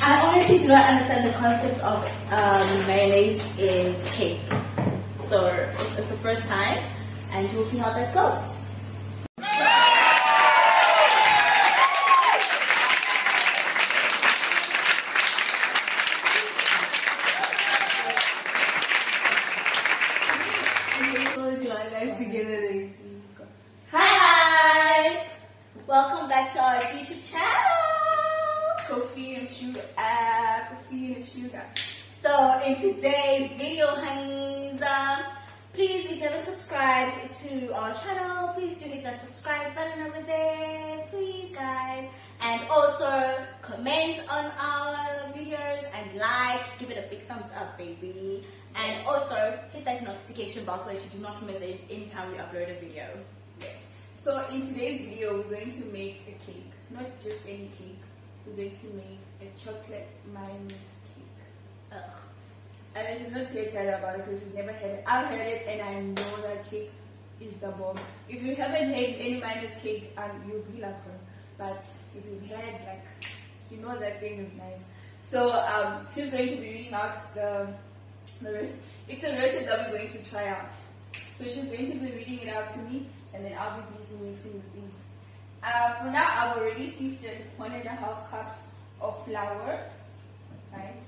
I honestly do not understand the concept of mayonnaise in cake. So it's the first time, and we'll see how that goes. Hi guys! Welcome back to our YouTube channel. Coffee and sugar, coffee and sugar. So in today's video, honeys, please, if you haven't subscribed to our channel, please do hit that subscribe button over there, please guys. And also comment on our videos and like, give it a big thumbs up, baby. And also hit that notification bell so that you do not miss it anytime we upload a video. Yes. So in today's video, we're going to make a cake. Not just any cake. We're going to make a chocolate mayonnaise cake. Ugh. And she's not too excited about it because she's never had it. I've had it and I know that cake is the bomb. If you haven't had any mayonnaise cake, you'll be like her. But if you've had, like, you know that thing is nice. So she's going to be reading out the recipe. It's a recipe that we're going to try out. So she's going to be reading it out to me, and then I'll be busy mixing the things. For now, I've already sifted 1.5 cups of flour, right?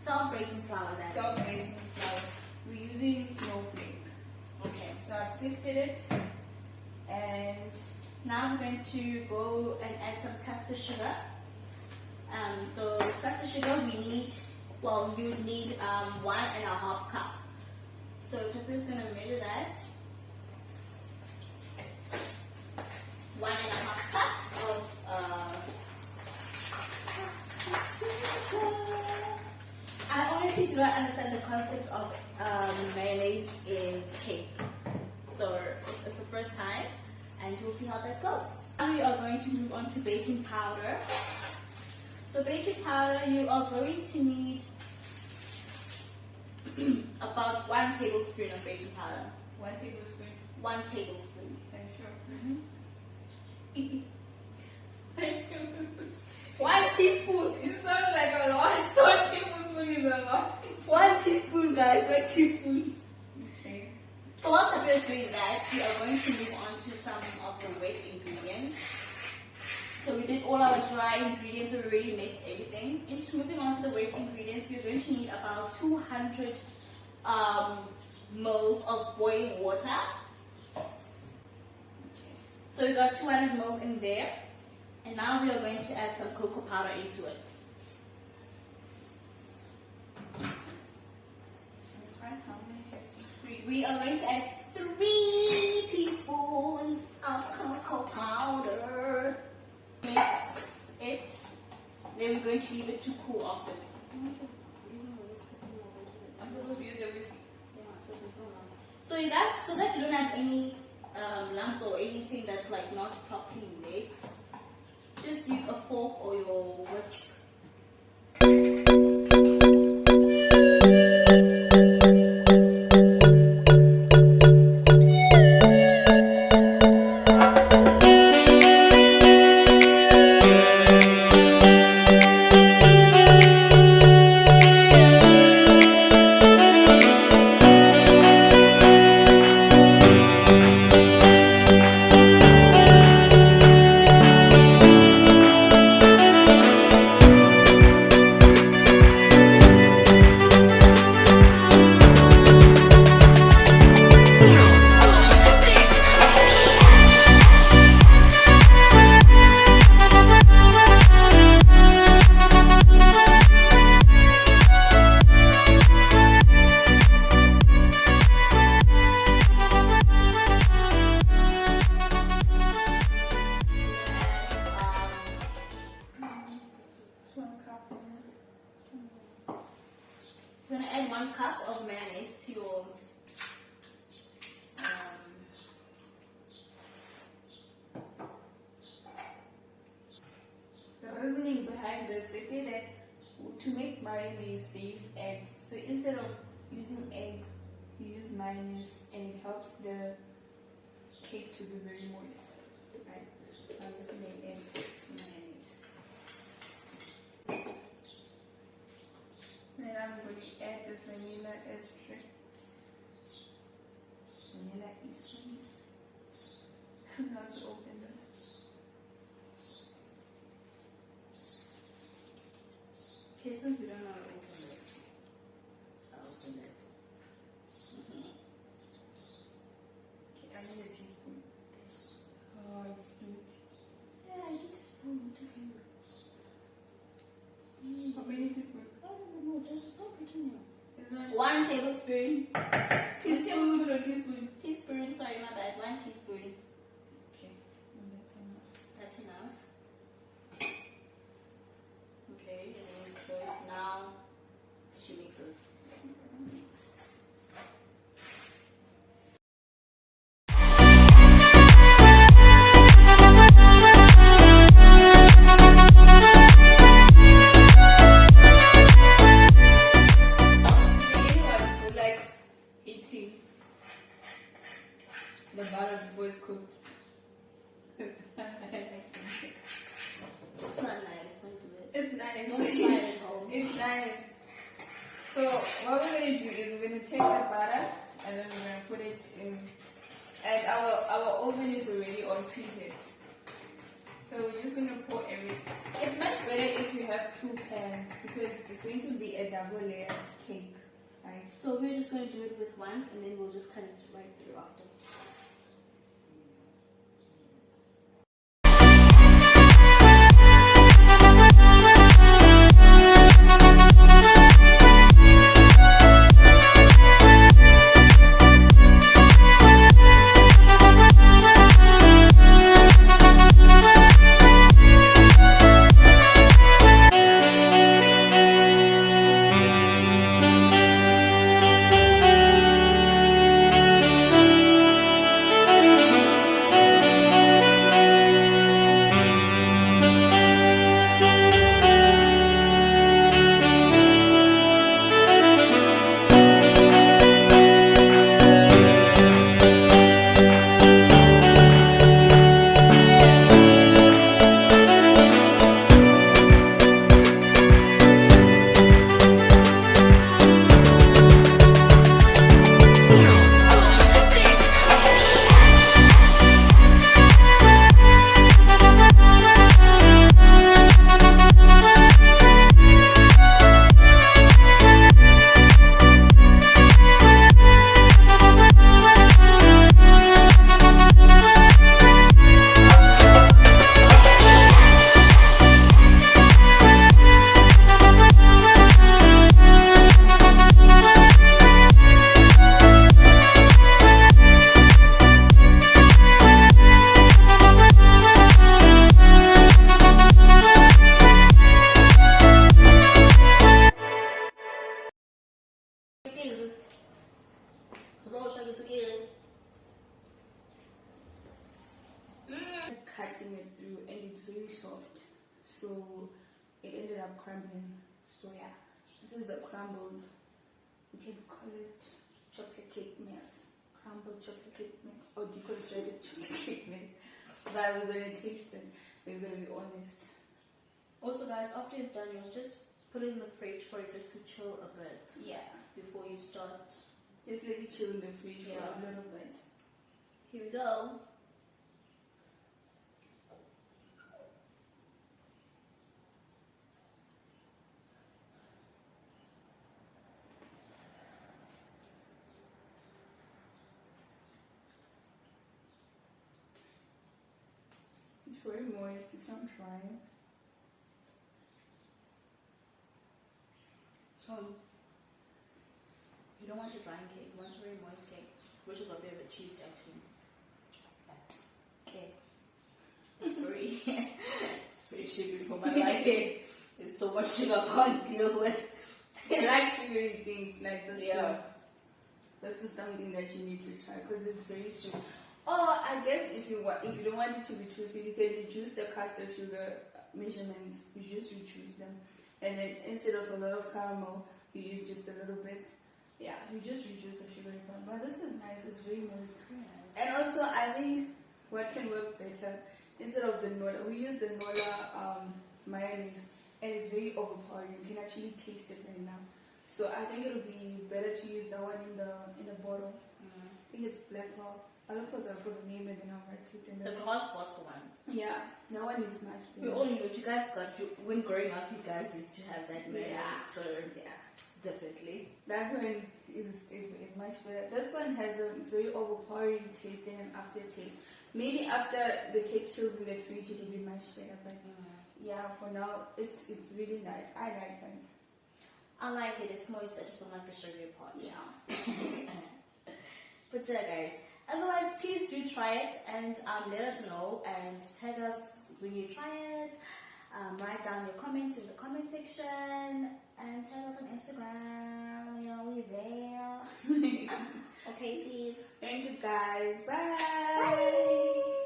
Self-raising flour, that Self-raising flour. We're using snowflake. Okay. So I've sifted it, and now I'm going to go and add some castor sugar. So castor sugar we need, well, you need 1.5 cup. So Topi's going to measure that. 1.5 cups of castor sugar. I honestly do not understand the concept of mayonnaise in cake. So it's the first time, and we'll see how that goes. Now we are going to move on to baking powder. So baking powder, you are going to need about 1 tablespoon of baking powder. 1 tablespoon. 1 tablespoon. Are you sure? Mm-hmm. 1 1 teaspoon. It sounds like a lot. 1 tablespoon is a lot. 1 teaspoon, guys. 1 teaspoon. Okay. So once we're doing that, we are going to move on to some of the wet ingredients. So we did all our dry ingredients, we already mixed everything. Into moving on to the wet ingredients, we're going to need about 200 ml of boiling water. So we got 200 ml in there. And now we are going to add some cocoa powder into it. How many teaspoons? We are going to add 3 teaspoons of cocoa powder. Mix it. Then we're going to leave it to cool off it. I'm supposed to use a whisk. So that you don't have any lumps or anything that's like not properly mixed, just use a fork or your whisk. You're going to add 1 cup of mayonnaise to your The reasoning behind this, they say that to make mayonnaise they use eggs. So instead of using eggs, you use mayonnaise, and it helps the cake to be very moist. Right? I'm just going to add mayonnaise. don't know how to open this. Okay, since we don't know how to open this, I'll open it. Okay, I need a teaspoon. Oh, it's sweet. Yeah, I need a spoon to do. How many teaspoons? I don't know, there's so pretty now. Is that 1 tablespoon. teaspoon or teaspoon? Teaspoon, sorry, my bad. 1 teaspoon. Okay, and that's enough. That's enough. Okay, and then we close now. She mixes. Mix. Anyone who likes eating the butter before it's cooked. I like it. It's not nice, don't do it. It's nice. Don't try it at home. It's nice. So what we're gonna do is we're gonna take the butter and then we're gonna put it in. And our oven is already on preheat. So we're just gonna pour everything. It's much better if you have 2 pans because it's going to be a double layered cake. Right? So we're just going to do it with once and then we'll just cut it right through after. Cutting it through and it's very soft, so it ended up crumbling. So yeah, this is the crumbled, we can call it chocolate cake mix, crumbled chocolate cake mix or deconstructed chocolate cake mix. But we're gonna taste it, we're gonna be honest. Also guys, after you've done yours, just put it in the fridge for it just to chill a bit. Yeah, Before you start. just let it chill in the fridge for Yeah. a little bit. Here we go. It's very moist, it's not dry. So, you don't want a dry cake, you want a very moist cake, which is what we have achieved actually. Okay. It's very, it's very sugary for my liking. There's so much sugar I can't deal with. I like sugary things like this. Yeah. This is something that you need to try because it's very sweet. Or I guess if you don't want it to be too sweet, you can reduce the castor sugar measurements. You just reduce them, and then instead of a lot of caramel, you use just a little bit. Yeah, you just reduce the sugar requirement. But this is nice. It's very moist. Yes. And also, I think what can work better instead of the Nola, we use the Nola mayonnaise, and it's very overpowering. You can actually taste it right now. So I think it would be better to use that one in the bottle. I think it's black pearl. I look for the name and then I'll write it in The glass bottle one. Yeah, that one is much better. We all know what you guys got. When growing up, you guys used to have that mayonnaise. Yeah. So Yeah. definitely. That one is much better. This one has a very overpowering taste and an aftertaste. Maybe after the cake chills in the fridge, it will be much better. But yeah, for now, it's really nice. I like it. I like it. It's moist. I just don't like the sugary part. Yeah. But yeah, guys. Otherwise, please do try it and let us know and tag us when you try it. Write down your comments in the comment section and tag us on Instagram. You know, we're there. Okay, sis. Thank you guys. Bye. Bye.